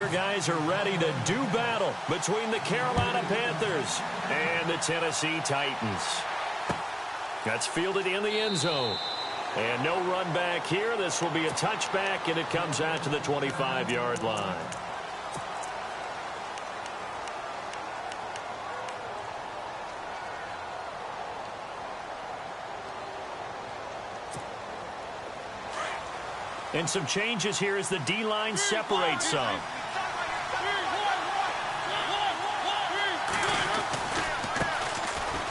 here, guys, are ready to do battle between the Carolina Panthers and the Tennessee Titans. That's fielded in the end zone. And no run back here. This will be a touchback, and it comes out to the 25-yard line. And some changes here as the D-line separates some.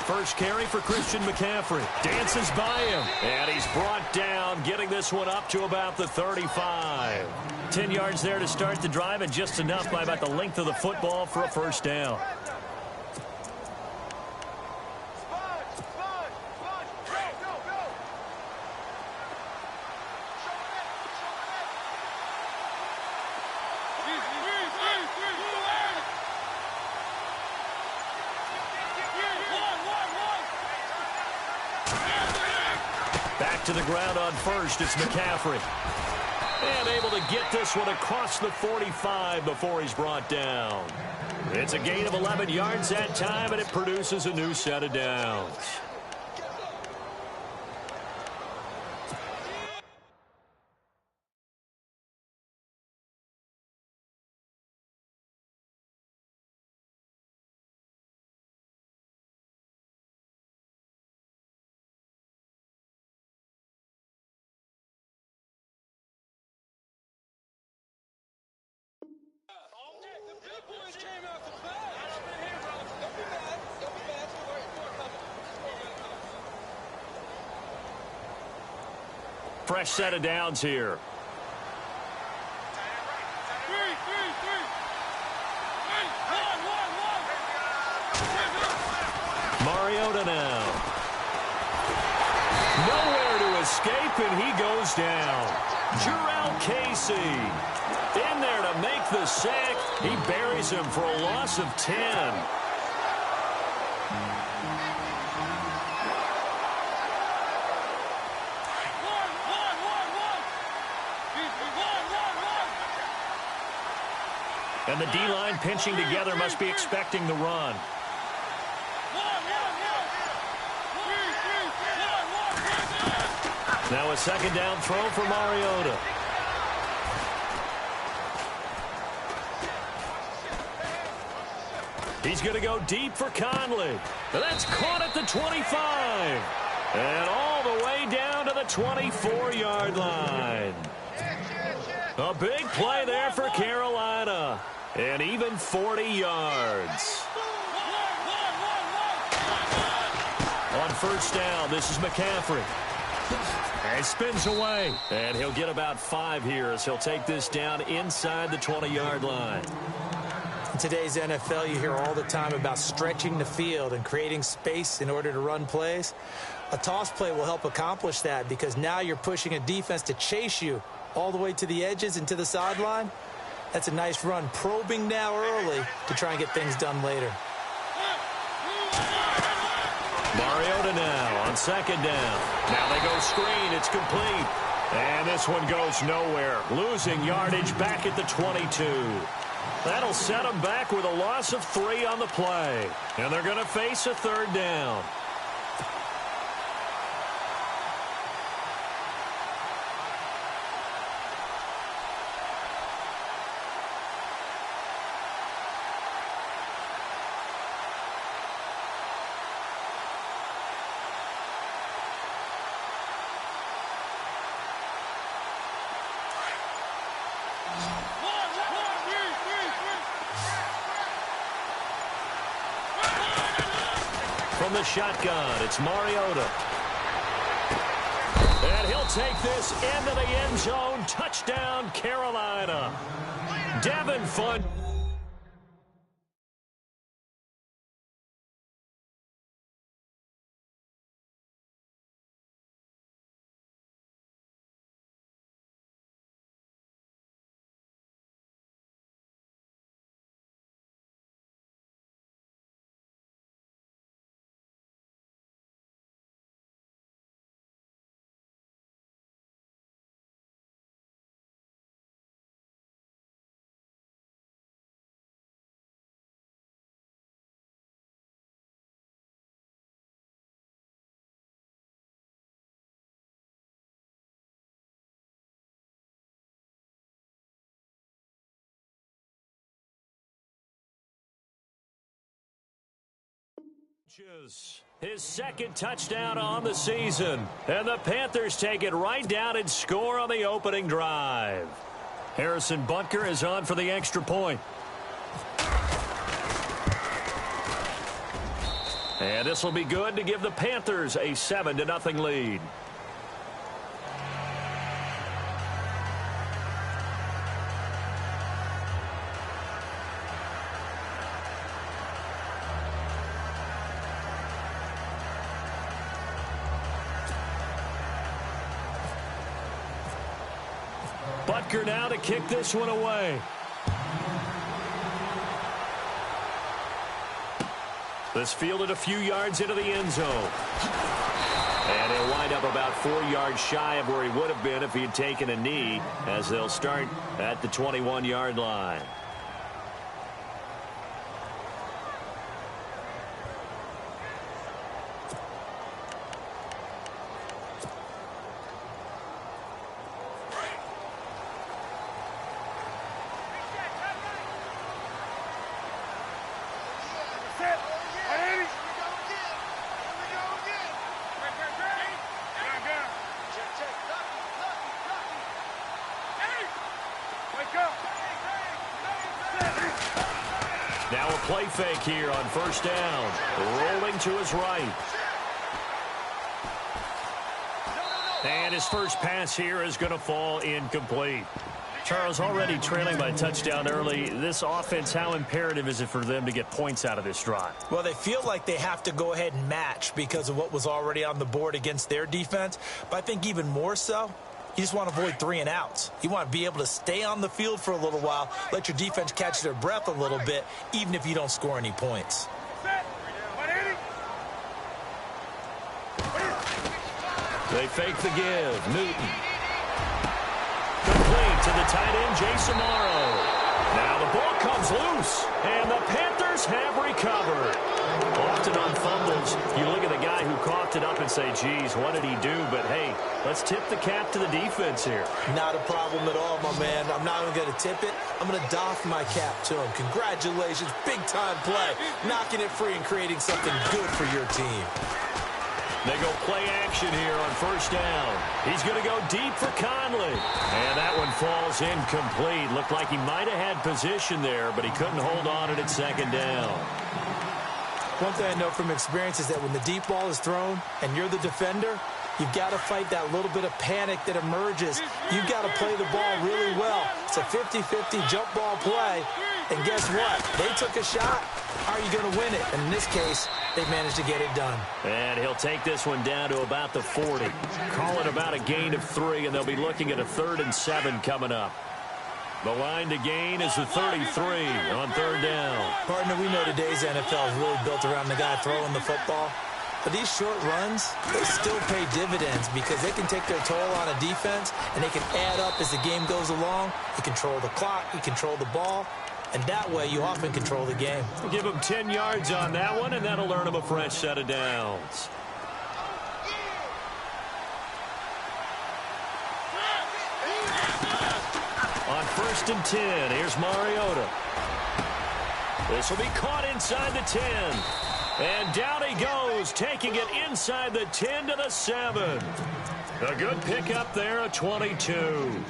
First carry for Christian McCaffrey. Dances by him. And he's brought down, getting this one up to about the 35. 10 yards there to start the drive, and just enough by about the length of the football for a first down. Back to the ground on first, it's McCaffrey. And able to get this one across the 45 before he's brought down. It's a gain of 11 yards that time, and it produces a new set of downs. Fresh set of downs here. Mariota now. Nowhere to escape, and he goes down. Jurrell Casey in there to make the sack. He buries him for a loss of 10. And the D-line pinching together, must be expecting the run. Now a second down throw for Mariota. He's going to go deep for Conley. That's caught at the 25. And all the way down to the 24-yard line. A big play there for Carolina. And even 40 yards. On first down, this is McCaffrey. And spins away. And he'll get about 5 here as he'll take this down inside the 20-yard line. In today's NFL, you hear all the time about stretching the field and creating space in order to run plays. A toss play will help accomplish that, because now you're pushing a defense to chase you all the way to the edges and to the sideline. That's a nice run, probing now early to try and get things done later. Mariota now on second down. Now they go screen. It's complete. And this one goes nowhere. Losing yardage back at the 22. That'll set them back with a loss of 3 on the play. And they're going to face a third down. From the shotgun, it's Mariota. And he'll take this into the end zone. Touchdown, Carolina. Devin Fun. His second touchdown on the season. And the Panthers take it right down and score on the opening drive. Harrison Butker is on for the extra point. And this will be good to give the Panthers a 7-0 lead. Butker now to kick this one away. This fielded a few yards into the end zone. And he'll wind up about 4 yards shy of where he would have been if he had taken a knee, as they'll start at the 21-yard line. Now a play fake here on first down. Rolling to his right. And his first pass here is going to fall incomplete. Charles, already trailing by a touchdown early. This offense, how imperative is it for them to get points out of this drive? Well, they feel like they have to go ahead and match because of what was already on the board against their defense. But I think even more so, you just want to avoid 3 and outs. You want to be able to stay on the field for a little while, let your defense catch their breath a little bit, even if you don't score any points. They fake the give. Newton. Complete to the tight end, Jason Morrow. Now the ball comes loose, and the Panthers have recovered. Often on fumbles, you look at the guy who coughed it up and say, geez, what did he do? But, hey, let's tip the cap to the defense here. Not a problem at all, my man. I'm not even going to tip it. I'm going to doff my cap to him. Congratulations, big-time play. Knocking it free and creating something good for your team. They go play action here on first down. He's going to go deep for Conley. And that one falls incomplete. Looked like he might have had position there, but he couldn't hold on it at second down. One thing I know from experience is that when the deep ball is thrown and you're the defender, you've got to fight that little bit of panic that emerges. You've got to play the ball really well. It's a 50-50 jump ball play. And guess what? They took a shot. How are you going to win it? And in this case, they managed to get it done. And he'll take this one down to about the 40. Call it about a gain of 3, and they'll be looking at a 3rd and 7 coming up. The line to gain is the 33 on third down. Partner, we know today's NFL is really built around the guy throwing the football. But these short runs, they still pay dividends because they can take their toll on a defense, and they can add up as the game goes along. You control the clock, you control the ball, and that way you often control the game. Give them 10 yards on that one, and that'll earn them a fresh set of downs. On 1st and 10, here's Mariota. This will be caught inside the 10. And down he goes, taking it inside the 10 to the 7. A good pickup there, a 22.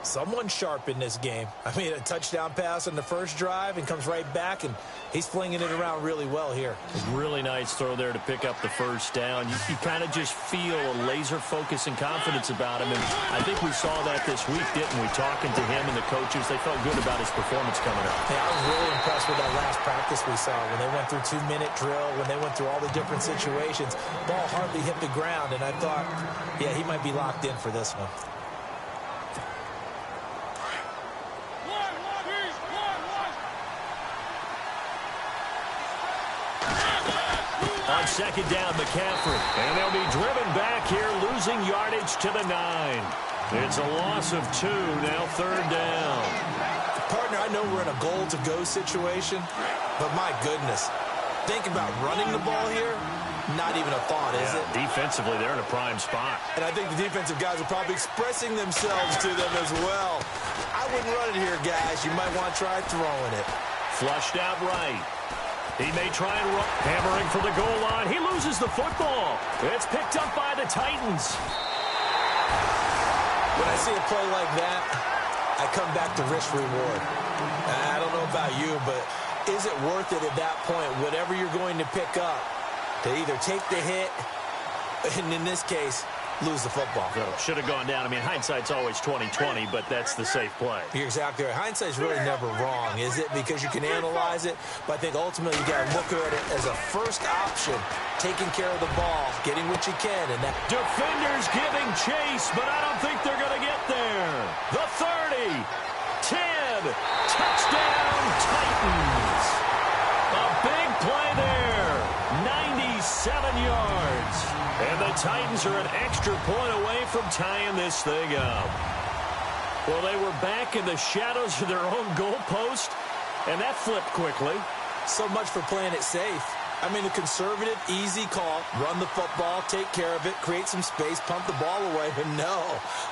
Someone sharp in this game. I mean, a touchdown pass on the first drive and comes right back, and he's flinging it around really well here. Really nice throw there to pick up the first down. You kind of just feel a laser focus and confidence about him, and I think we saw that this week, didn't we? Talking to him and the coaches, they felt good about his performance coming up. Yeah, I was really impressed with that last practice we saw when they went through 2-minute drill, when they went through all the different situations. Ball hardly hit the ground, and I thought, yeah, he might be locked in for this one. On second down, McCaffrey. And they'll be driven back here, losing yardage to the 9. It's a loss of 2, now third down. Partner, I know we're in a goal-to-go situation, but my goodness, think about running the ball here. Not even a thought, is it? Defensively, they're in a prime spot. And I think the defensive guys are probably expressing themselves to them as well. I wouldn't run it here, guys. You might want to try throwing it. Flushed out right. He may try and run. Hammering for the goal line. He loses the football. It's picked up by the Titans. When I see a play like that, I come back to risk-reward. I don't know about you, but is it worth it at that point, whatever you're going to pick up, to either take the hit, and in this case, lose the football? So, should have gone down. I mean, hindsight's always 20/20, but that's the safe play. You're exactly right. Hindsight's really never wrong, is it? Because you can analyze it, but I think ultimately you got to look at it as a first option, taking care of the ball, getting what you can. And that defenders giving chase, but I don't think they're going to get there. The 30, 10, touchdown Titans. A big play there, 97 yards. And the Titans are an extra point away from tying this thing up. Well, they were back in the shadows of their own goalpost, and that flipped quickly. So much for playing it safe. I mean, a conservative, easy call, run the football, take care of it, create some space, pump the ball away. But no,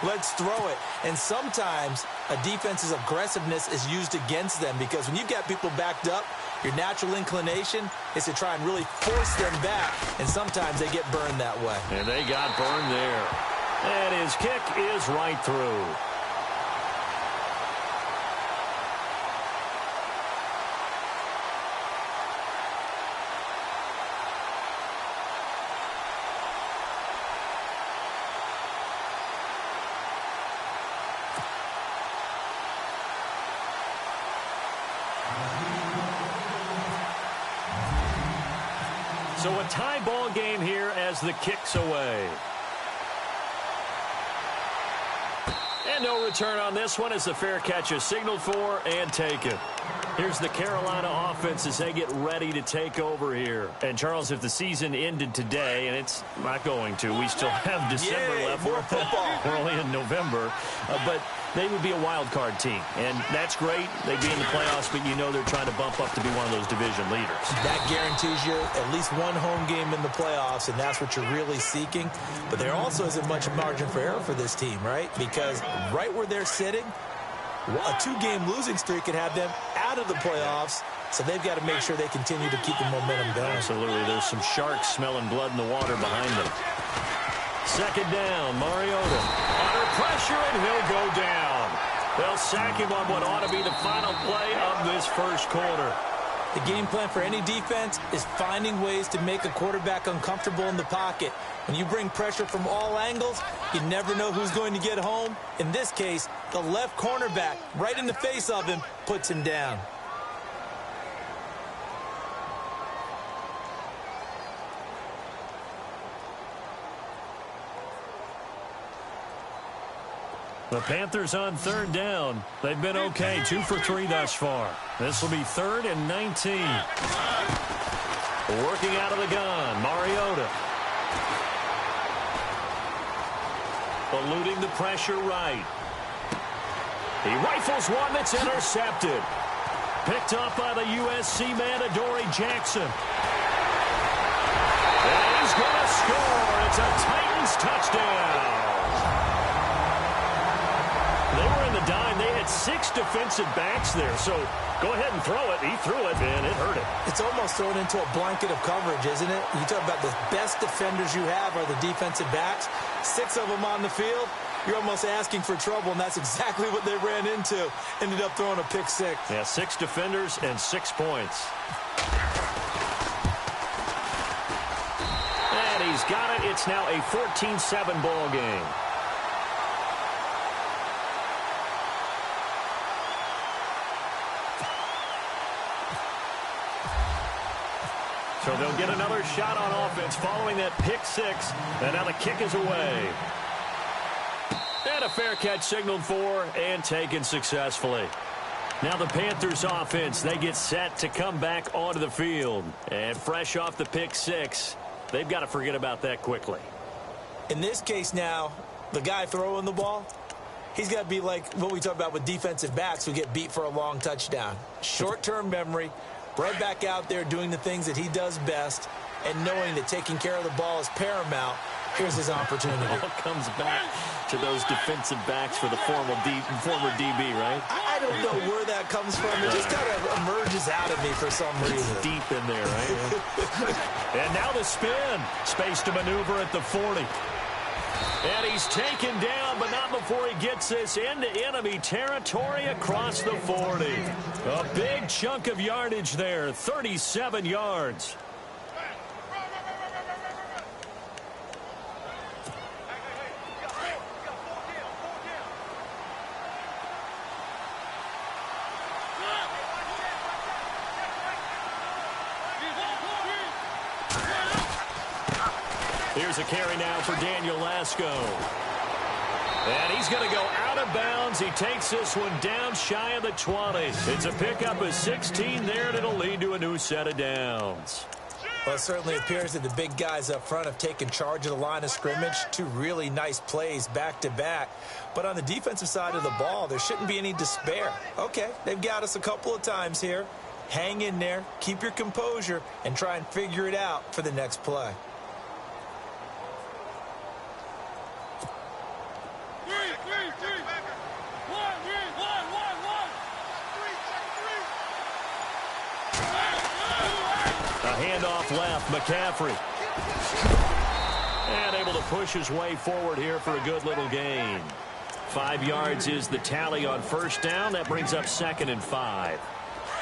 let's throw it. And sometimes a defense's aggressiveness is used against them because when you've got people backed up, your natural inclination is to try and really force them back, and sometimes they get burned that way. And they got burned there. And his kick is right through. So a tie ball game here as the kick's away. And no return on this one as the fair catch is signaled for and taken. Here's the Carolina offense as they get ready to take over here. And, Charles, if the season ended today, and it's not going to, we still have December left. More football. We're only in November. But they would be a wild card team. And that's great. They'd be in the playoffs, but you know they're trying to bump up to be one of those division leaders. That guarantees you at least one home game in the playoffs, and that's what you're really seeking. But there also isn't much margin for error for this team, right? Because right where they're sitting, a two-game losing streak could have them out of the playoffs, so they've got to make sure they continue to keep the momentum going. Absolutely. There's some sharks smelling blood in the water behind them. Second down, Mariota. Under pressure, and he'll go down. They'll sack him on what ought to be the final play of this first quarter. The game plan for any defense is finding ways to make a quarterback uncomfortable in the pocket. When you bring pressure from all angles, you never know who's going to get home. In this case, the left cornerback, right in the face of him, puts him down. The Panthers on third down. They've been okay, 2 for 3 thus far. This will be 3rd and 19. Working out of the gun, Mariota. Eluding the pressure right. He rifles one that's intercepted. Picked up by the USC man, Adoree Jackson. And he's going to score. It's a Titans touchdown. They were in the dime. They had 6 defensive backs there. So go ahead and throw it. He threw it, and it hurt him. It's almost thrown into a blanket of coverage, isn't it? You talk about the best defenders you have are the defensive backs. 6 of them on the field. You're almost asking for trouble, and that's exactly what they ran into. Ended up throwing a pick 6. Yeah, 6 defenders and 6 points. And he's got it. It's now a 14-7 ball game. So they'll get another shot on offense following that pick 6. And now the kick is away. And a fair catch signaled for and taken successfully. Now the Panthers offense, they get set to come back onto the field. And fresh off the pick 6, they've got to forget about that quickly. In this case now, the guy throwing the ball, he's got to be like what we talk about with defensive backs who get beat for a long touchdown. Short-term memory, right back out there doing the things that he does best, and knowing that taking care of the ball is paramount. Here's his opportunity. It all comes back to those defensive backs for the former DB, right? I don't know where that comes from. It just kind of emerges out of me for some reason. It's deep in there, right? And now the spin. Space to maneuver at the 40. And he's taken down, but not before he gets this into enemy territory across the 40. A big chunk of yardage there, 37 yards. Here's a carry now for Daniel Lasco. And he's going to go out of bounds. He takes this one down shy of the 20. It's a pickup of 16 there, and it'll lead to a new set of downs. Well, it certainly appears that the big guys up front have taken charge of the line of scrimmage. Two really nice plays back-to-back. But on the defensive side of the ball, there shouldn't be any despair. Okay, they've got us a couple of times here. Hang in there, keep your composure, and try and figure it out for the next play. Handoff left, McCaffrey. And able to push his way forward here for a good little gain. 5 yards is the tally on first down. That brings up 2nd and 5.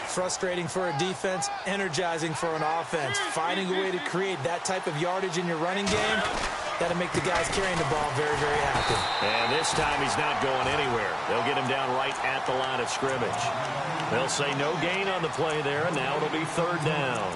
Frustrating for a defense, energizing for an offense. Finding a way to create that type of yardage in your running game, that'll make the guys carrying the ball very, very happy. And this time he's not going anywhere. They'll get him down right at the line of scrimmage. They'll say no gain on the play there, and now it'll be 3rd down.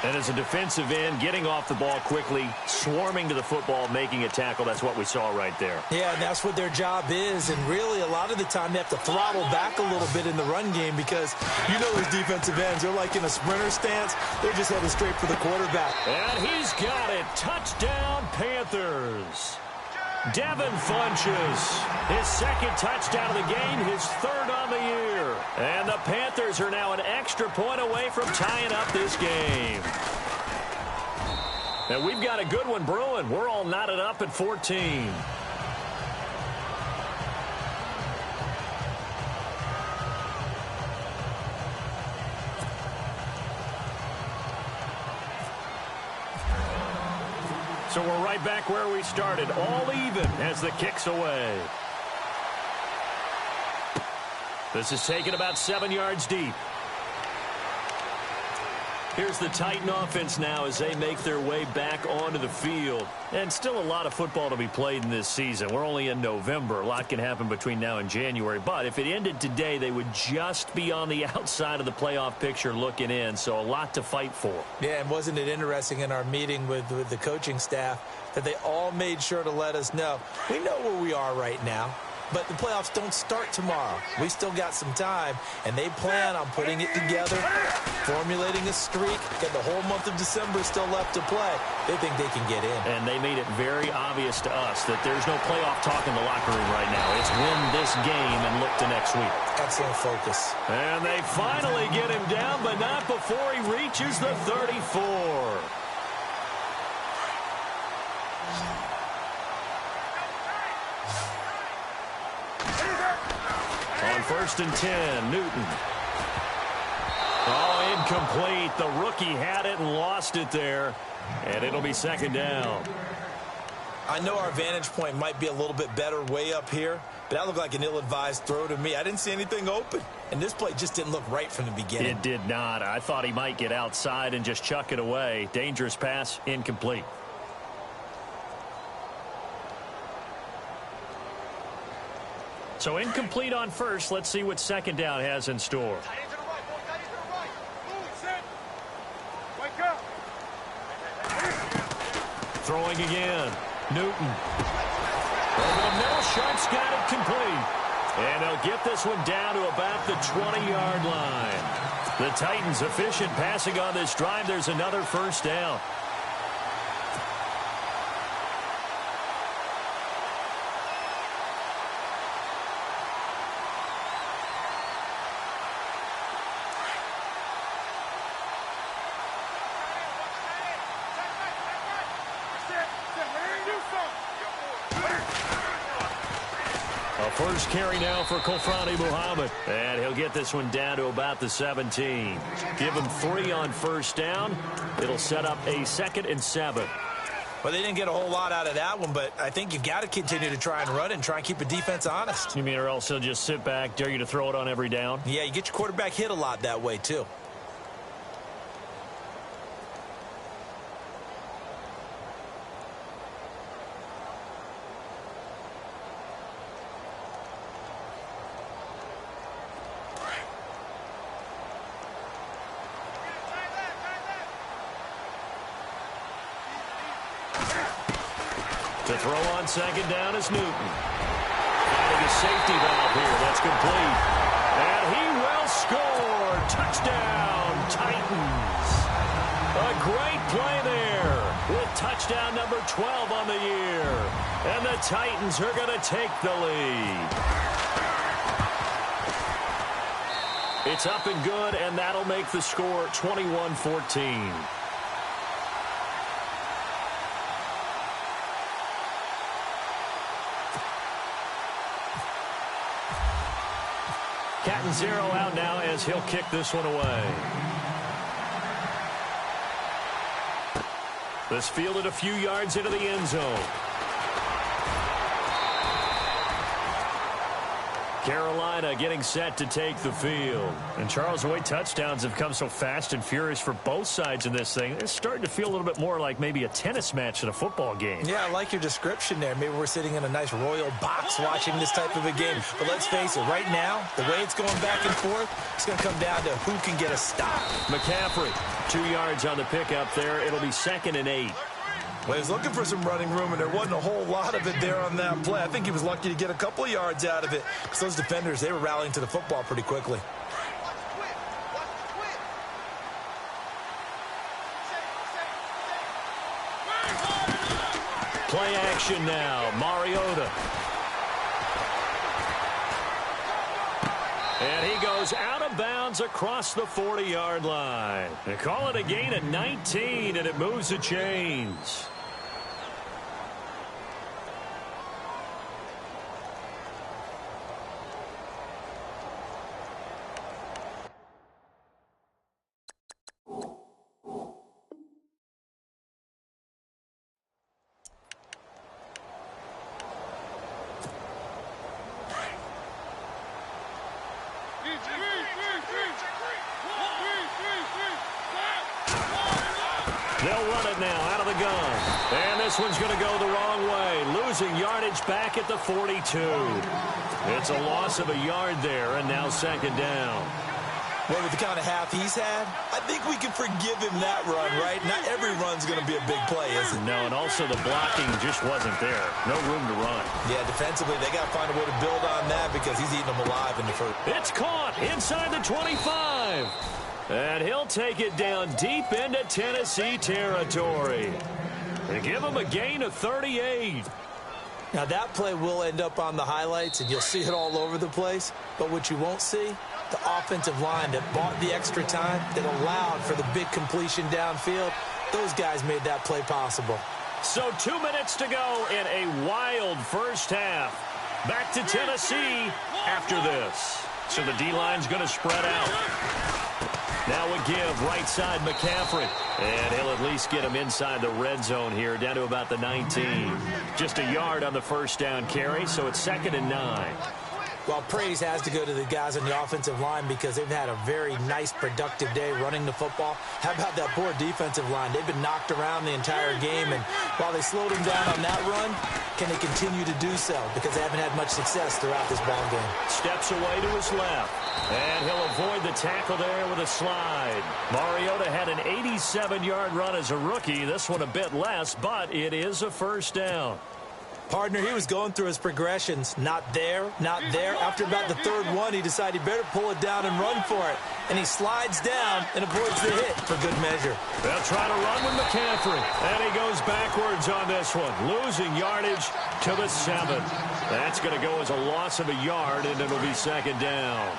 And as a defensive end, getting off the ball quickly, swarming to the football, making a tackle, that's what we saw right there. Yeah, and that's what their job is. And really, a lot of the time, they have to throttle back a little bit in the run game because you know those defensive ends, they're like in a sprinter stance. They're just headed straight for the quarterback. And he's got it. Touchdown, Panthers. Devin Funchess, his 2nd touchdown of the game, his 3rd on the year. And the Panthers are now an extra point away from tying up this game. And we've got a good one brewing. We're all knotted up at 14. So we're right back where we started, all even as the kick's away. This is taken about 7 yards deep. Here's the Titan offense now as they make their way back onto the field. And still a lot of football to be played in this season. We're only in November. A lot can happen between now and January. But if it ended today, they would just be on the outside of the playoff picture looking in. So a lot to fight for. Yeah, and wasn't it interesting in our meeting with the coaching staff that they all made sure to let us know, we know where we are right now. But the playoffs don't start tomorrow. We still got some time, and they plan on putting it together, formulating a streak, and the whole month of December is still left to play. They think they can get in. And they made it very obvious to us that there's no playoff talk in the locker room right now. It's win this game and look to next week. Excellent focus. And they finally get him down, but not before he reaches the 34. On 1st and 10, Newton. Oh, incomplete. The rookie had it and lost it there. And it'll be 2nd down. I know our vantage point might be a little bit better way up here, but that looked like an ill-advised throw to me. I didn't see anything open, and this play just didn't look right from the beginning. It did not. I thought he might get outside and just chuck it away. Dangerous pass, incomplete. So incomplete on 1st. Let's see what 2nd down has in store. Throwing again. Newton. Over the middle, Sharp's got it complete. And they'll get this one down to about the 20-yard line. The Titans efficient passing on this drive. There's another 1st down. first carry now for Kofrani Muhammad. And he'll get this one down to about the 17. Give him 3 on first down. It'll set up a 2nd and 7. Well, they didn't get a whole lot out of that one, but I think you've got to continue to try and run it and try and keep the defense honest. You mean or else he'll just sit back, dare you to throw it on every down? Yeah, you get your quarterback hit a lot that way, too. To throw on second down is Newton. Finding a safety valve here. That's complete. And he will score. Touchdown, Titans. A great play there with touchdown number 12 on the year. And the Titans are going to take the lead. It's up and good, and that'll make the score 21-14. Cat and 0 out now as he'll kick this one away. This fielded a few yards into the end zone. Carolina getting set to take the field. And Charles, the way touchdowns have come so fast and furious for both sides in this thing, it's starting to feel a little bit more like maybe a tennis match than a football game. Yeah, I like your description there. Maybe we're sitting in a nice royal box watching this type of a game. But let's face it, right now, the way it's going back and forth, it's going to come down to who can get a stop. McCaffrey, 2 yards on the pickup there. It'll be 2nd and 8. Well, he was looking for some running room, and there wasn't a whole lot of it there on that play. I think he was lucky to get a couple of yards out of it because those defenders, they were rallying to the football pretty quickly. Play action now. Mariota. And he goes out of bounds across the 40-yard line. They call it a gain of 19, and it moves the chains. They'll run it now out of the gun. And this one's going to go the wrong way. Losing yardage back at the 42. It's a loss of a yard there, and now 2nd down. Well, with the kind of half he's had, I think we can forgive him that run, right? Not every run's going to be a big play, is it? No, and also the blocking just wasn't there. No room to run. Yeah, defensively, they got to find a way to build on that because he's eating them alive in the first. It's caught inside the 25. And he'll take it down deep into Tennessee territory. They give him a gain of 38. Now, that play will end up on the highlights, and you'll see it all over the place. But what you won't see, the offensive line that bought the extra time, that allowed for the big completion downfield, those guys made that play possible. So 2 minutes to go in a wild first half. Back to Tennessee after this. So the D-line's going to spread out. Now we give right side McCaffrey. And he'll at least get him inside the red zone here, down to about the 19. Just a yard on the first down carry, so it's 2nd and 9. Well, praise has to go to the guys on the offensive line because they've had a very nice, productive day running the football. How about that poor defensive line? They've been knocked around the entire game, and while they slowed them down on that run, can they continue to do so? Because they haven't had much success throughout this ball game. Steps away to his left, and he'll avoid the tackle there with a slide. Mariota had an 87-yard run as a rookie. This one a bit less, but it is a first down. Partner, he was going through his progressions. Not there, not there. After about the third one, he decided he better pull it down and run for it. And he slides down and avoids the hit for good measure. They'll try to run with McCaffrey. And he goes backwards on this one, losing yardage to the 7. That's going to go as a loss of a yard, and it'll be 2nd down.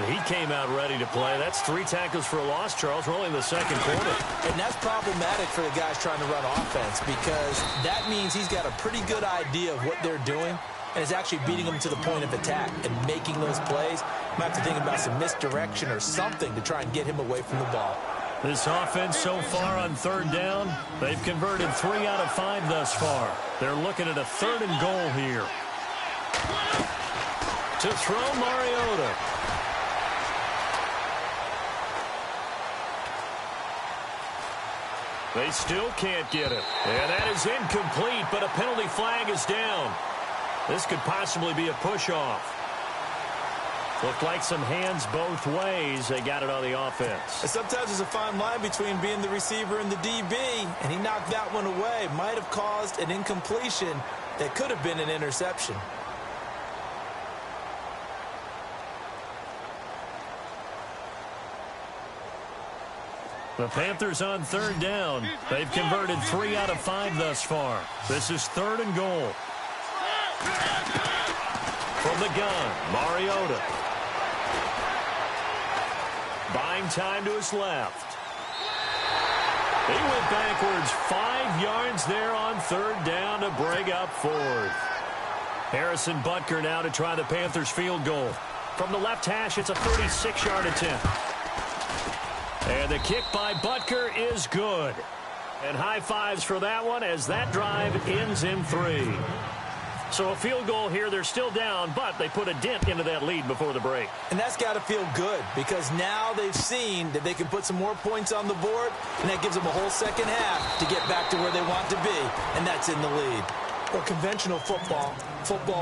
He came out ready to play. That's 3 tackles for a loss, Charles. We're only in the 2nd quarter. And that's problematic for the guys trying to run offense because that means he's got a pretty good idea of what they're doing. and is actually beating them to the point of attack and making those plays. Might have to think about some misdirection or something to try and get him away from the ball. This offense so far on third down, they've converted 3 out of 5 thus far. They're looking at a 3rd and goal here. To throw, Mariota. They still can't get it. And that is incomplete, but a penalty flag is down. This could possibly be a push-off. Looked like some hands both ways. They got it on the offense. And sometimes there's a fine line between being the receiver and the DB, and he knocked that one away. Might have caused an incompletion that could have been an interception. The Panthers on 3rd down. They've converted 3 out of 5 thus far. This is 3rd and goal. From the gun, Mariota. Buying time to his left. He went backwards 5 yards there on 3rd down to bring up 4th. Harrison Butker now to try the Panthers field goal. From the left hash, it's a 36-yard attempt. And the kick by Butker is good. And high fives for that one as that drive ends in 3. So a field goal here. They're still down, but they put a dent into that lead before the break. And that's got to feel good because now they've seen that they can put some more points on the board, and that gives them a whole second half to get back to where they want to be, and that's in the lead. Or conventional football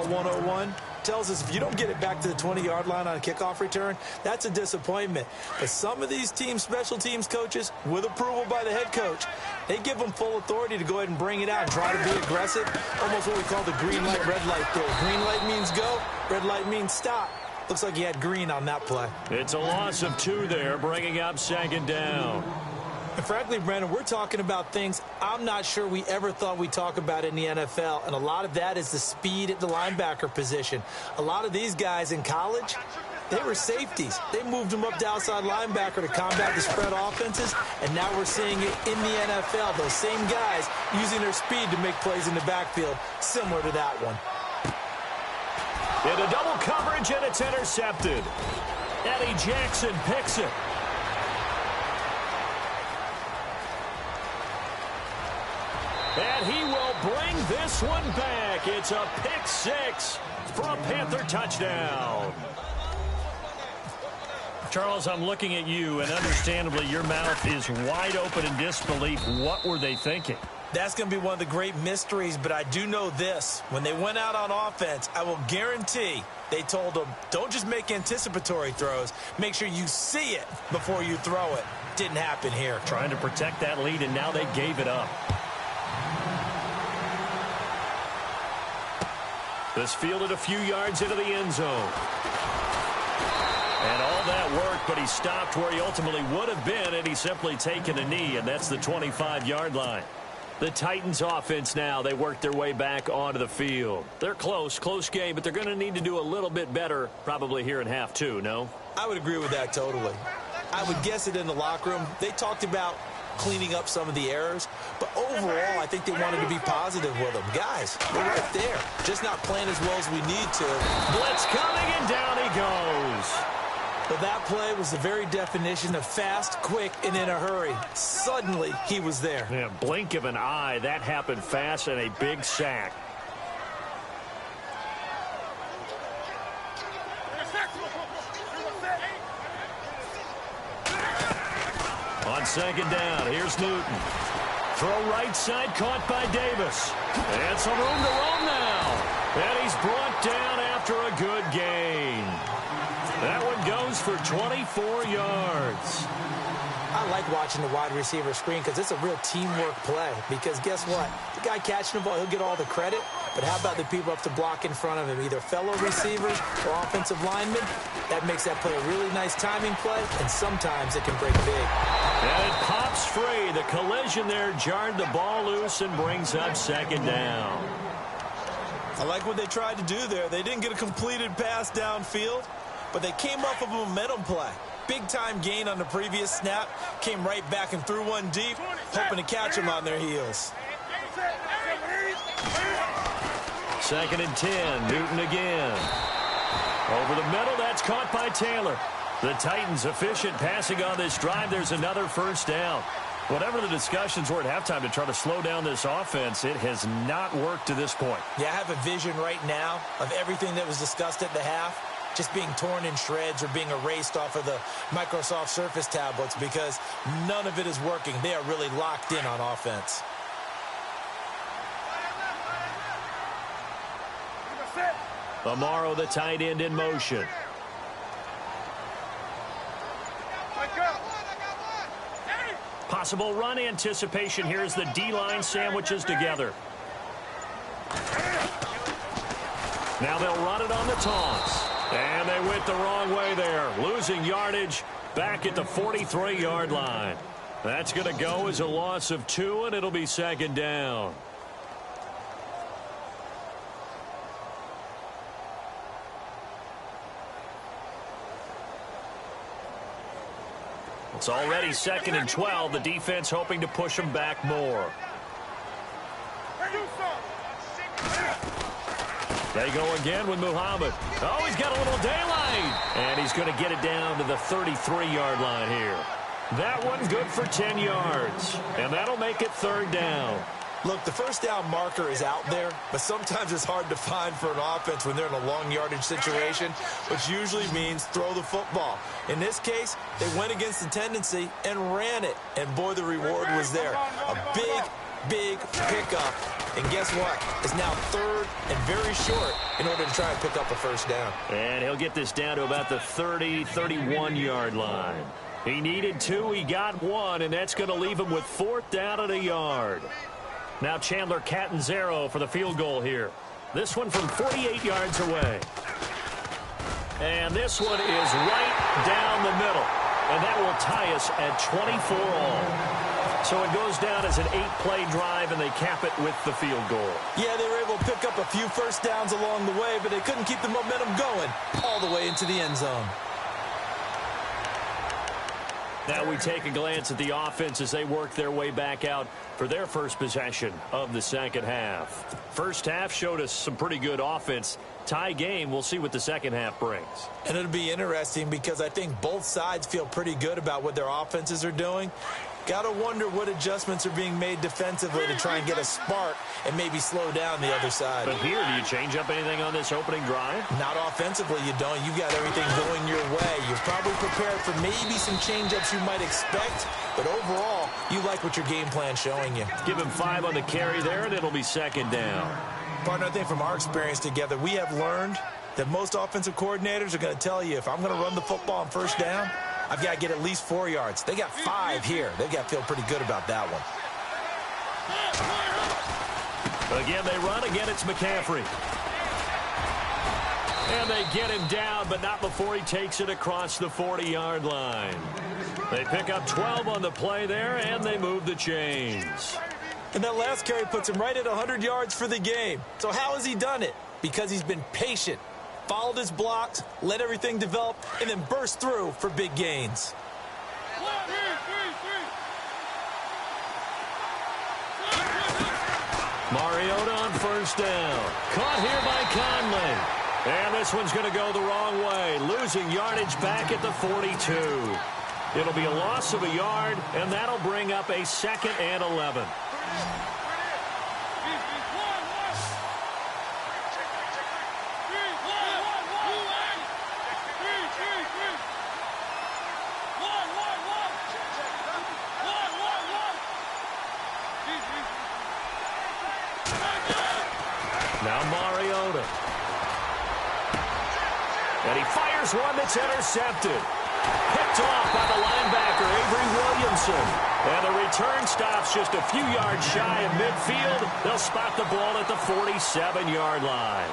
101, tells us if you don't get it back to the 20-yard line on a kickoff return, that's a disappointment. But some of these special teams coaches, with approval by the head coach, they give them full authority to go ahead and bring it out and try to be aggressive. Almost what we call the green light, red light throw. Green light means go, red light means stop. Looks like he had green on that play. It's a loss of 2 there, bringing up 2nd down. And frankly, Brandon, we're talking about things I'm not sure we ever thought we'd talk about in the NFL, and a lot of that is the speed at the linebacker position. A lot of these guys in college, they were safeties. They moved them up to outside linebacker to combat the spread offenses, and now we're seeing it in the NFL. Those same guys using their speed to make plays in the backfield, similar to that one. Into double coverage, and it's intercepted. Eddie Jackson picks it. And he will bring this one back. It's a pick 6 for a Panther touchdown. Charles, I'm looking at you, and understandably your mouth is wide open in disbelief. What were they thinking? That's going to be one of the great mysteries, but I do know this. When they went out on offense, I will guarantee they told them, don't just make anticipatory throws. Make sure you see it before you throw it. Didn't happen here. Trying to protect that lead, and now they gave it up. This fielded a few yards into the end zone. And all that work, but he stopped where he ultimately would have been, and he's simply taken a knee, and that's the 25-yard line. The Titans offense now, they work their way back onto the field. They're close game, but they're going to need to do a little bit better probably here in half 2, no? I would agree with that totally. I would guess it in the locker room. They talked about cleaning up some of the errors, but overall I think they wanted to be positive with them. Guys, we're right there, just not playing as well as we need to. Blitz coming, and down he goes. But that play was the very definition of fast, quick, and in a hurry. Suddenly he was there. Yeah, blink of an eye, that happened fast, and a big sack. On 2nd down, here's Newton. Throw right side, caught by Davis. And some room to roam now. And he's brought down after a good gain. That one goes for 24 yards. I like watching the wide receiver screen because it's a real teamwork play. Because guess what? The guy catching the ball, he'll get all the credit. But how about the people up to block in front of him, either fellow receivers or offensive linemen? That makes that play a really nice timing play, and sometimes it can break big. And it pops free. The collision there jarred the ball loose and brings up 2nd down. I like what they tried to do there. They didn't get a completed pass downfield, but they came off of a momentum play. Big-time gain on the previous snap, came right back and threw one deep, hoping to catch them on their heels. 2nd and 10. Newton again. Over the middle, that's caught by Taylor. The Titans efficient passing on this drive. There's another first down. Whatever the discussions were at halftime to try to slow down this offense, it has not worked to this point. Yeah, I have a vision right now of everything that was discussed at the half just being torn in shreds or being erased off of the Microsoft Surface tablets because none of it is working. They are really locked in on offense. Amaro, the tight end, in motion. Possible run anticipation here as the D-line sandwiches together. Now they'll run it on the toss. And they went the wrong way there. Losing yardage back at the 43-yard line. That's going to go as a loss of 2, and it'll be 2nd down. It's already 2nd and 12. The defense hoping to push them back more. They go again with Muhammad. Oh, he's got a little daylight. And he's going to get it down to the 33-yard line here. That one good for 10 yards. And that'll make it 3rd down. Look, the first down marker is out there, but sometimes it's hard to find for an offense when they're in a long yardage situation, which usually means throw the football. In this case, they went against the tendency and ran it, and boy, the reward was there. A big pickup, and guess what? It's now 3rd and very short in order to try and pick up a first down. And he'll get this down to about the 30, 31-yard line. He needed 2, he got 1, and that's going to leave him with 4th down at a yard. Now Chandler Catanzaro for the field goal here. This one from 48 yards away. And this one is right down the middle. And that will tie us at 24 all. So it goes down as an 8-play drive, and they cap it with the field goal. Yeah, they were able to pick up a few first downs along the way, but they couldn't keep the momentum going all the way into the end zone. Now we take a glance at the offense as they work their way back out for their first possession of the 2nd half. First half showed us some pretty good offense. Tie game, we'll see what the 2nd half brings. And it'll be interesting because I think both sides feel pretty good about what their offenses are doing. Got to wonder what adjustments are being made defensively to try and get a spark and maybe slow down the other side. But here, do you change up anything on this opening drive? Not offensively, you don't. You got everything going your way. You're probably prepared for maybe some change-ups you might expect, but overall, you like what your game plan's showing you. Give him 5 on the carry there, and it'll be 2nd down. Partner, I think from our experience together, we have learned that most offensive coordinators are going to tell you, if I'm going to run the football on first down, I've got to get at least 4 yards. They got 5 here. They've got to feel pretty good about that one. Again, they run. Again, it's McCaffrey. And they get him down, but not before he takes it across the 40-yard line. They pick up 12 on the play there, and they move the chains. And that last carry puts him right at 100 yards for the game. So how has he done it? Because he's been patient, followed his blocks, let everything develop, and then burst through for big gains. Mariota on first down. Caught here by Conley. And this one's going to go the wrong way. Losing yardage back at the 42. It'll be a loss of a yard, and that'll bring up a 2nd and 11. Now Mariota. And he fires one that's intercepted. Picked off by the linebacker, Avery Williamson. And the return stops just a few yards shy of midfield. They'll spot the ball at the 47-yard line.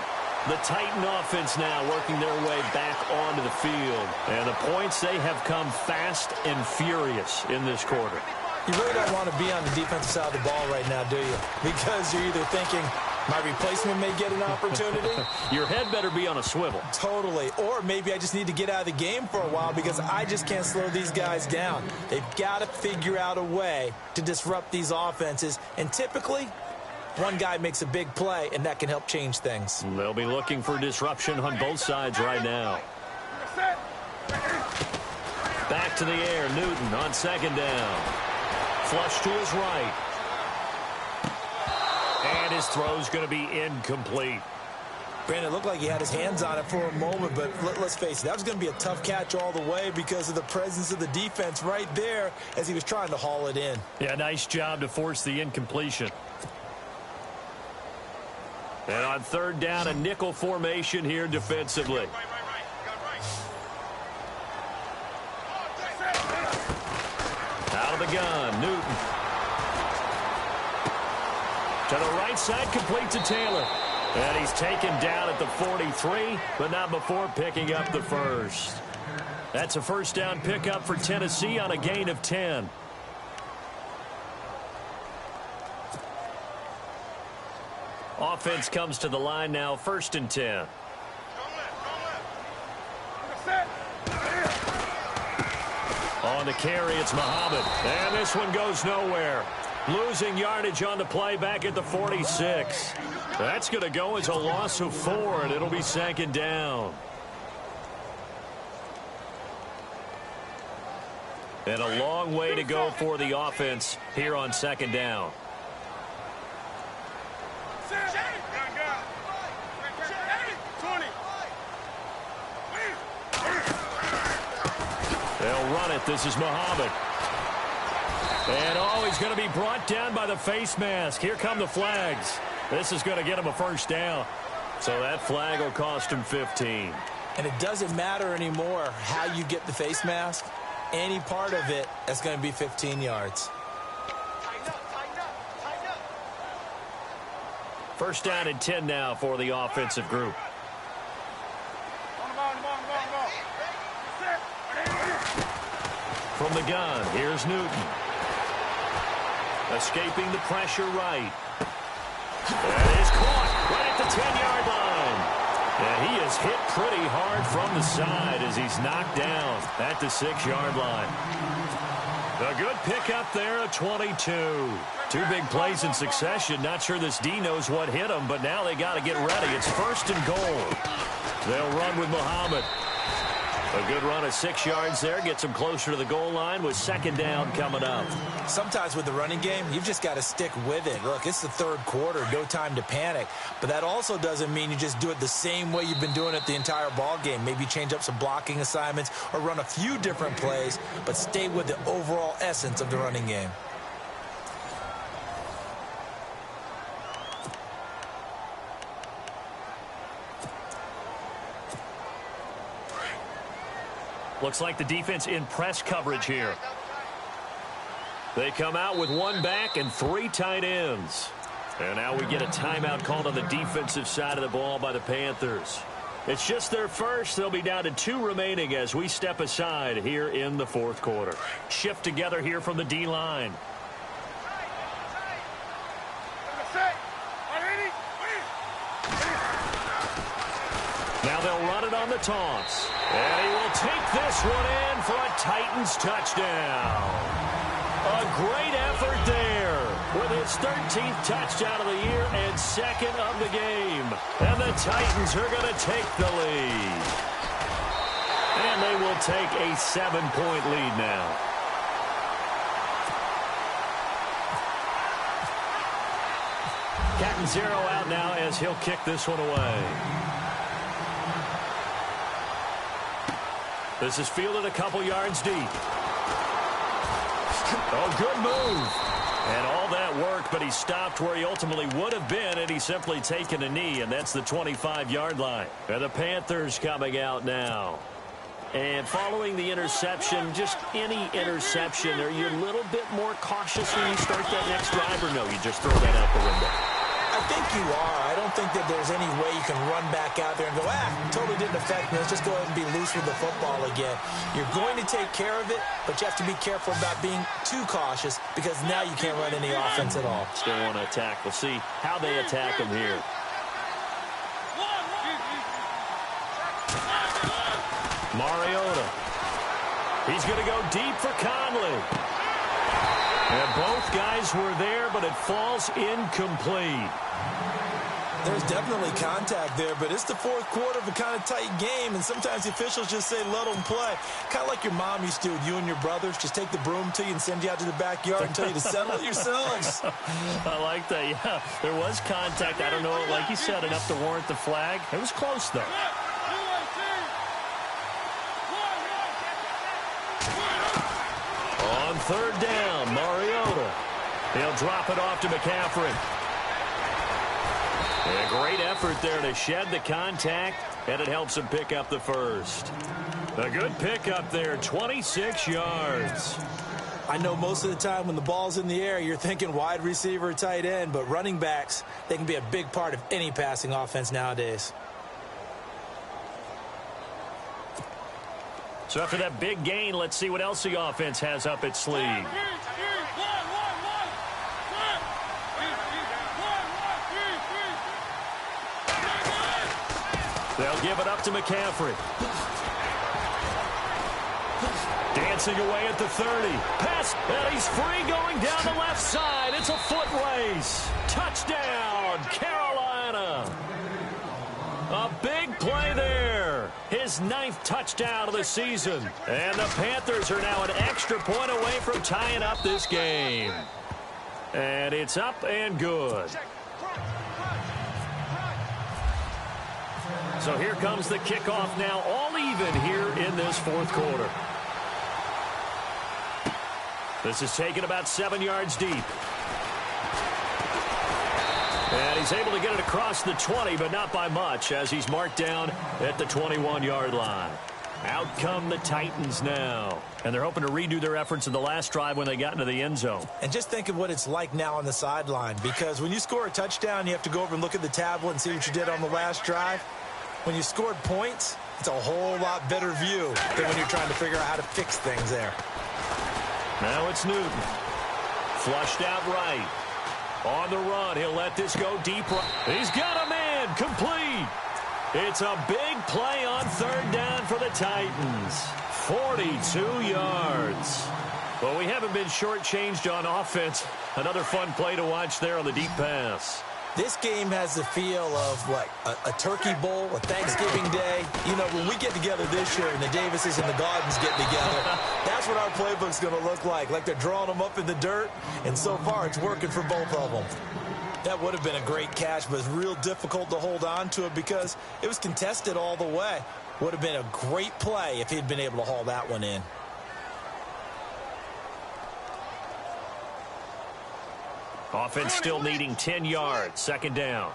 The Titan offense now working their way back onto the field. And the points, they have come fast and furious in this quarter. You really don't want to be on the defensive side of the ball right now, do you? Because you're either thinking, my replacement may get an opportunity. Your head better be on a swivel. Totally. Or maybe I just need to get out of the game for a while because I just can't slow these guys down. They've got to figure out a way to disrupt these offenses. And typically, One guy makes a big play, and that can help change things. They'll be looking for disruption on both sides right now. Back to the air, Newton on second down. Flush to his right. And his throw's going to be incomplete. Brandon, it looked like he had his hands on it for a moment, but let's face it, that was going to be a tough catch all the way because of the presence of the defense right there as he was trying to haul it in. Yeah, nice job to force the incompletion. And on third down, a nickel formation here defensively. Out of the gun, Newton. To the right side, complete to Taylor. And he's taken down at the 43, but not before picking up the first. That's a first down pickup for Tennessee on a gain of 10. Offense comes to the line now, 1st and 10. On the carry, it's Muhammad. And this one goes nowhere. Losing yardage on the play back at the 46. That's going to go as a loss of 4, and it'll be 2nd down. And a long way to go for the offense here on 2nd down. They'll run it. This is Muhammad. And, oh, he's going to be brought down by the face mask. Here come the flags. This is going to get him a first down. So that flag will cost him 15. And it doesn't matter anymore how you get the face mask. Any part of it is going to be 15 yards. First down and 10 now for the offensive group. From the gun, here's Newton. Escaping the pressure right. That is caught right at the 10-yard line. And he is hit pretty hard from the side as he's knocked down at the 6-yard line. A good pickup there at 22. 2 big plays in succession. Not sure this D knows what hit him, but now they got to get ready. It's 1st and goal. They'll run with Muhammad. A good run of 6 yards there. Gets him closer to the goal line with 2nd down coming up. Sometimes with the running game, you've just got to stick with it. Look, it's the 3rd quarter. No time to panic. But that also doesn't mean you just do it the same way you've been doing it the entire ball game. Maybe change up some blocking assignments or run a few different plays, but stay with the overall essence of the running game. Looks like the defense in press coverage here. They come out with 1 back and 3 tight ends. And now we get a timeout called on the defensive side of the ball by the Panthers. It's just their first. They'll be down to 2 remaining as we step aside here in the 4th quarter. Shift together here from the D-line. Now they'll run it on the toss. And he will take this one in for a Titans touchdown. A great effort there with his 13th touchdown of the year and 2nd of the game. And the Titans are going to take the lead. And they will take a 7-point lead now. Catanzaro out now as he'll kick this one away. This is fielded a couple yards deep. Oh, good move. And all that work, but he stopped where he ultimately would have been had he simply taken a knee, and that's the 25-yard line. And the Panthers coming out now. And following the interception, just any interception, are you a little bit more cautious when you start that next drive, or no, you just throw that out the window? I think you are. I don't think that there's any way you can run back out there and go, totally didn't affect me. Let's just go ahead and be loose with the football again. You're going to take care of it, but you have to be careful about being too cautious because now you can't run any offense at all. Still want to attack. We'll see how they attack him here. Mariota. He's going to go deep for Conley. And both guys were there, but it falls incomplete. There's definitely contact there, but it's the fourth quarter of a kind of tight game, and sometimes the officials just say, let them play. Kind of like your mom used to do with you and your brothers. Just take the broom to you and send you out to the backyard and tell you to settle it yourselves. I like that, yeah. There was contact. I don't know, like you said, enough to warrant the flag. It was close, though. On third down, Mariota. He'll drop it off to McCaffrey. A great effort there to shed the contact, and it helps him pick up the first. A good pickup there, 26 yards. I know most of the time when the ball's in the air, you're thinking wide receiver, tight end, but running backs, they can be a big part of any passing offense nowadays. So after that big gain, let's see what else the offense has up its sleeve. They'll give it up to McCaffrey. Dancing away at the 30. Pass, and he's free going down the left side. It's a foot race. Touchdown, Carolina. A big play there. His 9th touchdown of the season. And the Panthers are now an extra point away from tying up this game. And it's up and good. So here comes the kickoff now, all even here in this fourth quarter. This is taken about 7 yards deep. And he's able to get it across the 20, but not by much, as he's marked down at the 21-yard line. Out come the Titans now. And they're hoping to redo their efforts in the last drive when they got into the end zone. And just think of what it's like now on the sideline, because when you score a touchdown, you have to go over and look at the tablet and see what you did on the last drive. When you scored points, it's a whole lot better view than when you're trying to figure out how to fix things there. Now it's Newton. Flushed out right. On the run, he'll let this go deep right. He's got a man, complete. It's a big play on third down for the Titans. 42 yards. Well, we haven't been shortchanged on offense. Another fun play to watch there on the deep pass. This game has the feel of, what, a turkey bowl, a Thanksgiving day. You know, when we get together this year and the Davises and the Gardens get together, that's what our playbook's going to look like they're drawing them up in the dirt, and so far it's working for both of them. That would have been a great catch, but it's real difficult to hold on to it because it was contested all the way. Would have been a great play if he'd been able to haul that one in. Offense still needing 10 yards. Second down.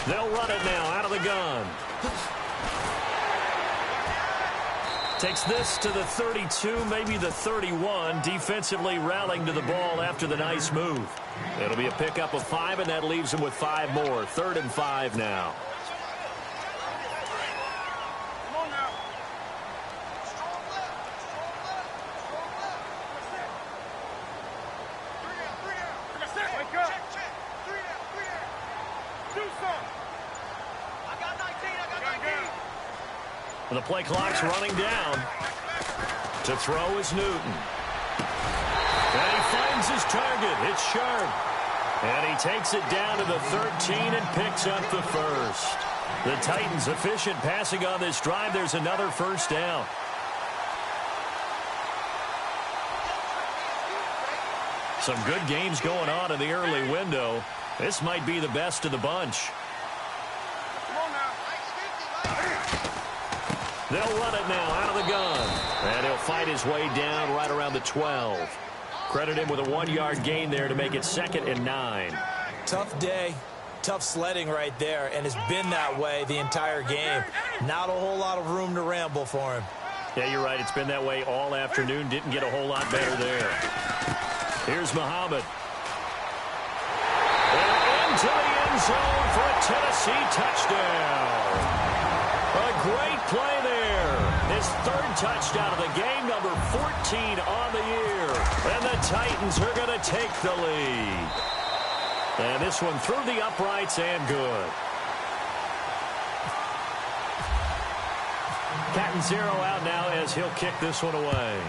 They'll run it now out of the gun. Takes this to the 32, maybe the 31. Defensively rallying to the ball after the nice move. It'll be a pickup of 5, and that leaves him with 5 more. 3rd and 5 now. The play clock's running down. To throw is Newton. And he finds his target. It's Sharp. And he takes it down to the 13 and picks up the first. The Titans efficient passing on this drive. There's another first down. Some good games going on in the early window. This might be the best of the bunch. They'll run it now out of the gun. And he'll fight his way down right around the 12. Credit him with a 1-yard gain there to make it 2nd and 9. Tough day. Tough sledding right there, and it's been that way the entire game. Not a whole lot of room to ramble for him. Yeah, you're right. It's been that way all afternoon. Didn't get a whole lot better there. Here's Muhammad. And into the end zone for a Tennessee touchdown. A great play there. His his third touchdown of the game, number 14 on the year. And the Titans are going to take the lead. And this one through the uprights and good. Catanzaro out now as he'll kick this one away.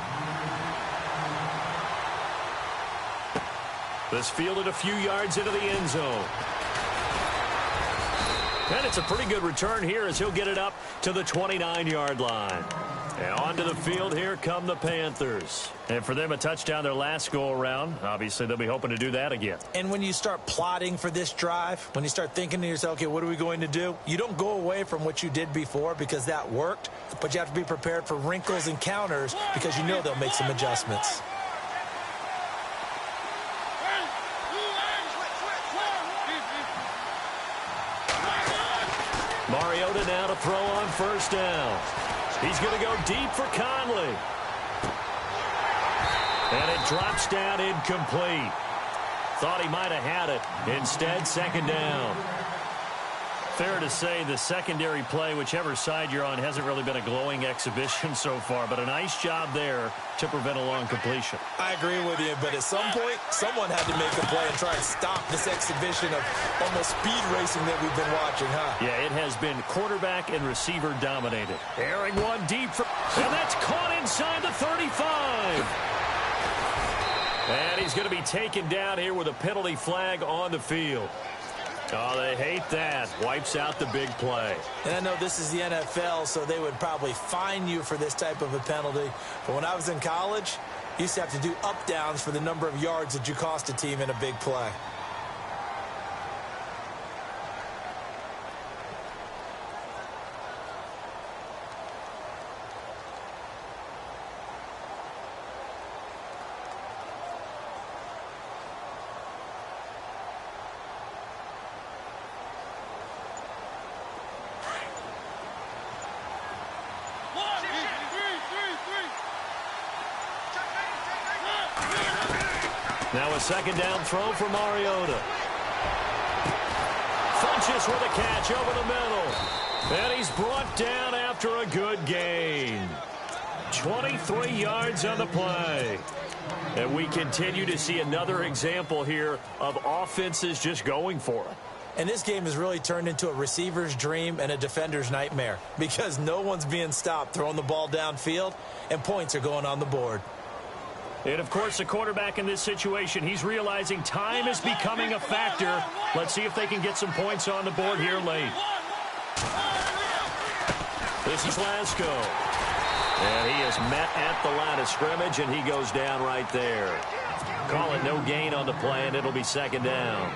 This fielded a few yards into the end zone. And it's a pretty good return here as he'll get it up to the 29-yard line. And onto the field, here come the Panthers. And for them, a touchdown their last go-around. Obviously, they'll be hoping to do that again. And when you start plotting for this drive, when you start thinking to yourself, okay, what are we going to do? You don't go away from what you did before because that worked, but you have to be prepared for wrinkles and counters because you know they'll make some adjustments. Mariota now to throw on first down. He's going to go deep for Conley. And it drops down incomplete. Thought he might have had it. Instead, second down. Fair to say the secondary play, whichever side you're on, hasn't really been a glowing exhibition so far, but a nice job there to prevent a long completion. I agree with you, but at some point, someone had to make a play and try and stop this exhibition of almost speed racing that we've been watching, huh? Yeah, it has been quarterback and receiver dominated. Airing one deep, and that's caught inside the 35. And he's going to be taken down here with a penalty flag on the field. Oh, they hate that. Wipes out the big play. And I know this is the NFL, so they would probably fine you for this type of a penalty. But when I was in college, you used to have to do up-downs for the number of yards that you cost a team in a big play. Now a second down throw for Mariota. Funches with a catch over the middle. And he's brought down after a good gain. 23 yards on the play. And we continue to see another example here of offenses just going for it. And this game has really turned into a receiver's dream and a defender's nightmare because no one's being stopped throwing the ball downfield, and points are going on the board. And, of course, the quarterback in this situation, he's realizing time is becoming a factor. Let's see if they can get some points on the board here late. This is Lasco. And he is met at the line of scrimmage, and he goes down right there. Call it no gain on the play, and it'll be second down.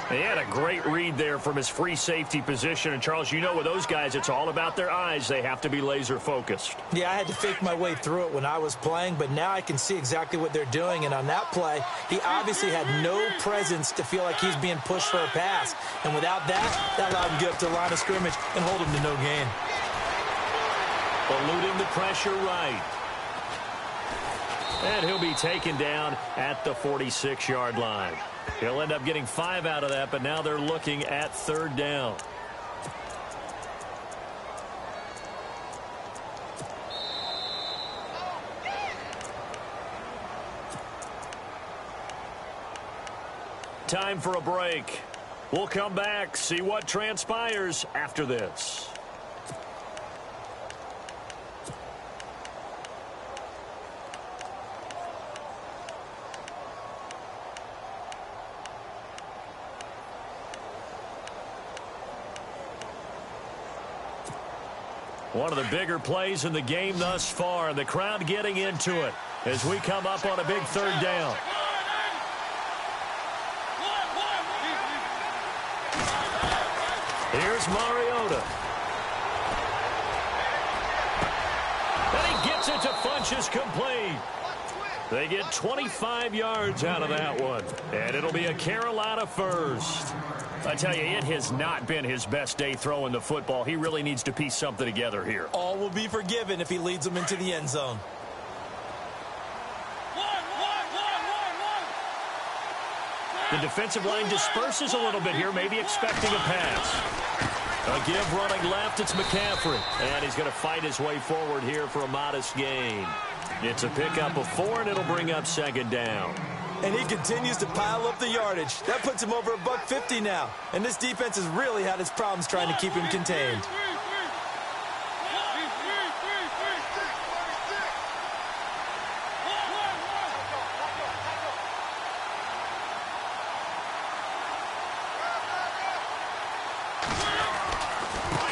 He had a great read there from his free safety position. And, Charles, you know with those guys, it's all about their eyes. They have to be laser focused. Yeah, I had to fake my way through it when I was playing, but now I can see exactly what they're doing. And on that play, he obviously had no presence to feel like he's being pushed for a pass. And without that, that allowed him to get up to the line of scrimmage and hold him to no gain. Eluding the pressure right. And he'll be taken down at the 46-yard line. He'll end up getting 5 out of that, but now they're looking at third down. Time for a break. We'll come back, see what transpires after this. One of the bigger plays in the game thus far. The crowd getting into it as we come up on a big third down. Here's Mariota. And he gets it to Funches complete. They get 25 yards out of that one. And it'll be a Carolina first. I tell you, it has not been his best day throwing the football. He really needs to piece something together here. All will be forgiven if he leads them into the end zone. The defensive line disperses a little bit here, maybe expecting a pass. A give running left, it's McCaffrey. And he's going to fight his way forward here for a modest gain. It's a pickup of 4, and it'll bring up second down. And he continues to pile up the yardage. That puts him over $150 now. And this defense has really had its problems trying to keep him contained.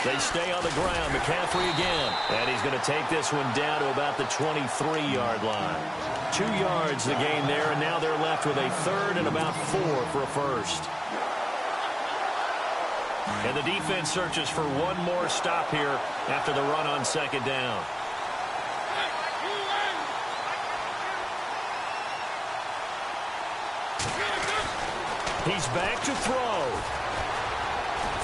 They stay on the ground. McCaffrey again. And he's going to take this one down to about the 23-yard line. 2 yards the gain there, and now they're left with a third and about 4 for a first. And the defense searches for one more stop here after the run on second down. He's back to throw.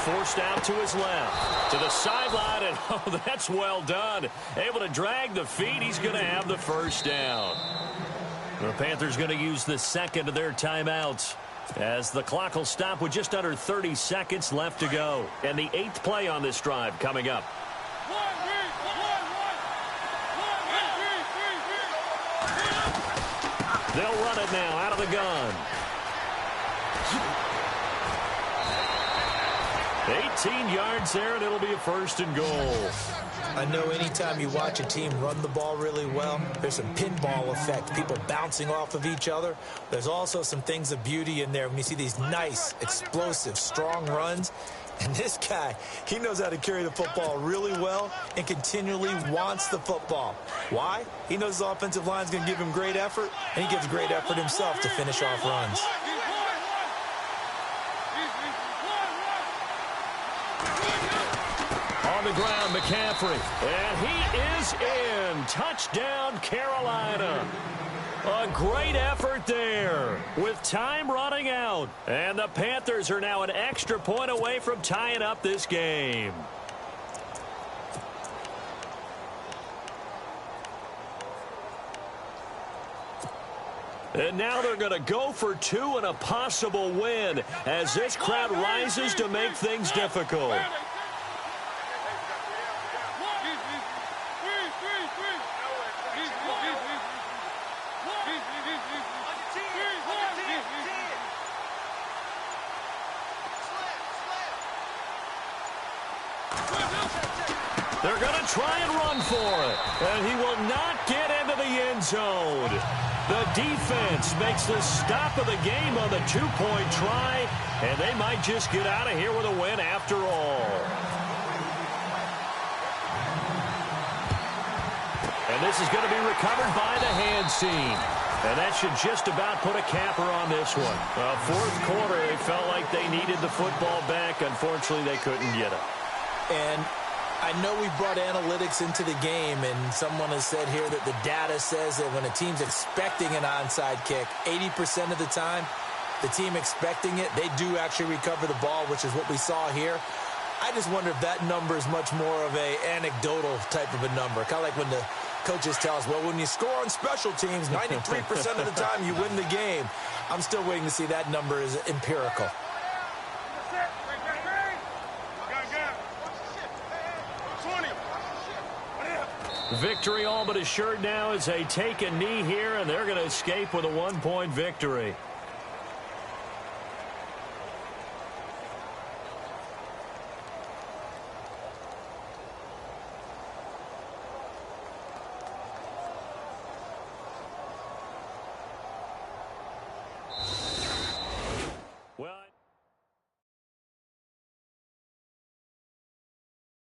Forced out to his left. To the sideline, and oh, that's well done. Able to drag the feet. He's going to have the first down. The Panthers going to use the second of their timeouts, as the clock will stop with just under 30 seconds left to go. And the 8th play on this drive coming up. They'll run it now out of the gun. 18 yards there, and it'll be a first and goal. I know anytime you watch a team run the ball really well, there's some pinball effect, people bouncing off of each other. There's also some things of beauty in there when you see these nice, explosive, strong runs. And this guy, he knows how to carry the football really well and continually wants the football. Why? He knows his offensive line is going to give him great effort, and he gives great effort himself to finish off runs. On the ground, McCaffrey. And he is in. Touchdown, Carolina. A great effort there with time running out. And the Panthers are now an extra point away from tying up this game. And now they're going to go for 2 and a possible win as this crowd rises to make things difficult. They're going to try and run for it. And he will not get into the end zone. The defense makes the stop of the game on the 2-point try. And they might just get out of here with a win after all. And this is going to be recovered by the hands team. And that should just about put a capper on this one. Fourth quarter, they felt like they needed the football back. Unfortunately, they couldn't get it. And I know we brought analytics into the game, and someone has said here that the data says that when a team's expecting an onside kick, 80% of the time, the team expecting it, they do actually recover the ball, which is what we saw here. I just wonder if that number is much more of a anecdotal type of a number. Kind of like when the coaches tell us, well, when you score on special teams, 93% of the time you win the game. I'm still waiting to see that number is empirical. Victory all but assured now as they take a knee here, and they're going to escape with a 1-point victory.